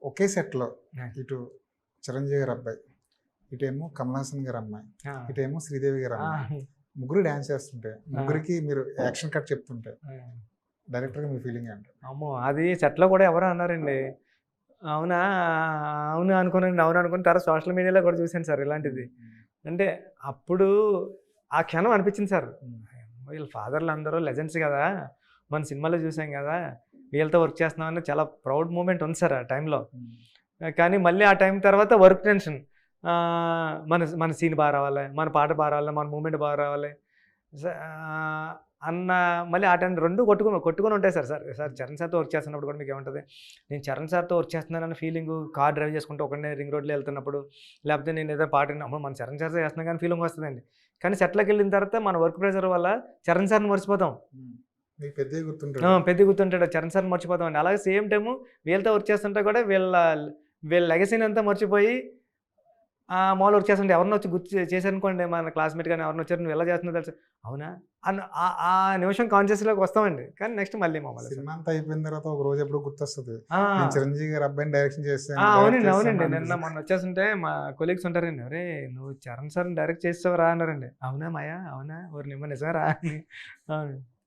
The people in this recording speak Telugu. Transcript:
ఒకే సెట్‌లో ఆ! ఇటు చిరంజీవి గారి అబ్బాయి, ఇటేమో కమల్ హాసన్ గారి అమ్మాయి, ఆ! ఇటేమో శ్రీదేవి గారి ఆ! అమ్మాయి. ముగ్గురు డాన్స్ చేస్తుంటే, ఆ! ముగ్గురికి మీరు యాక్షన్ కట్ చెప్తుంటే ఆ! డైరెక్టర్‌గా మీ ఫీలింగ్ ఏంటి? అమ్మో! అది సెట్‌లో కూడా ఎవరో అన్నారండి. అవునా! అవును అనుకున్నానండి. అవును అనుకున్న తర్వాత సోషల్ మీడియాలో కూడా చూసాను సార్ హ్మ్. ఇలాంటిది. హ్మ్. అంటే అప్పుడు ఆ క్షణం అనిపించింది సార్. హ్మ్. వీళ్ళ ఫాదర్‌లు అందరూ లెజెండ్స్ గదా! మన సినిమాలో చూసాం గదా! వీళ్ళతో వర్క్ చేస్తున్నామని చాలా ప్రౌడ్ మూమెంట్ ఉంది సార్ ఆ టైంలో. హ్మ్. కానీ మళ్ళీ ఆ టైం తర్వాత వర్క్ టెన్షన్. మన మన సీన్ బా రావాలి, మన పాట బా రావాలి, మన మూవ్‌మెంట్ బా రావాలి. ఆహ్, అన్న మళ్ళీ ఆ టైం 2 కొట్టుకొని ఉంటాయి సార్. సార్ చరణ్ సార్‌తో వర్క్ చేస్తున్నప్పుడు కూడా మీకేముంటది? నేను చరణ్ సార్‌తో వర్క్ చేస్తున్నానన్న ఫీలింగు కార్ డ్రైవ్ చేసుకుంటూ ఒకడినే రింగ్ రోడ్‌లో ఎళ్తున్నప్పుడు, లేకపోతే నేను ఏదో పాట అమ్మో! మన చరణ్ సార్‌తో చేస్తున్నాం కానీ ఫీలింగ్ వస్తదండి. కానీ సెట్‌లోకెళ్ళిన తర్వాత మన వర్క్ ప్రెషర్ వల్ల చరణ్ సార్‌ని మర్చిపోతాం. హ్మ్. మీకు పెద్దగా ఆ! గుర్తుంటాడు. పెద్దగా గుర్తుంటాడు. చరణ్ సార్‌ని మర్చిపోతామండి. అలాగే సేమ్ టైము వీళ్ళతో వర్క్ చేస్తుంటే కూడా వీళ్ళ లెగసీనంతా మర్చిపోయి మామూలుగా వర్క్ చేస్తుంటే ఎవరైనా వచ్చి గుర్తు చేశారనుకోండి మన క్లాస్‌మేట్ గాని ఎవరైనా వచ్చారు "నువ్వు ఎలా చేస్తున్నావో తెలుసా?" అవునా? అన్న ఆ నిమిషం కాన్షియస్‌లోకి వస్తామండి. కానీ నెక్స్ట్ మళ్ళీ మామూలే సార్. సినిమా అంతా అయిపోయిన తర్వాత ఒక రోజు ఎప్పుడో గుర్తొస్తది. నేను ఆ! చిరంజీవి గారి అబ్బాయిని డైరెక్ట్ అవునండి. చేశాను అవునండి. నిన్న అనిపిస్తది. మొన్న వచ్చేస్తుంటే మా కొలీగ్స్ ఉంటారండి. "ఒరేయ్! నువ్వు చరణ్ సార్‌ని డైరెక్ట్ చేసేసావురా" అన్నారండి. "అవునా మాయ? అవునా? ఓరి నిమ్మ నిజమేరా" అని. అవును.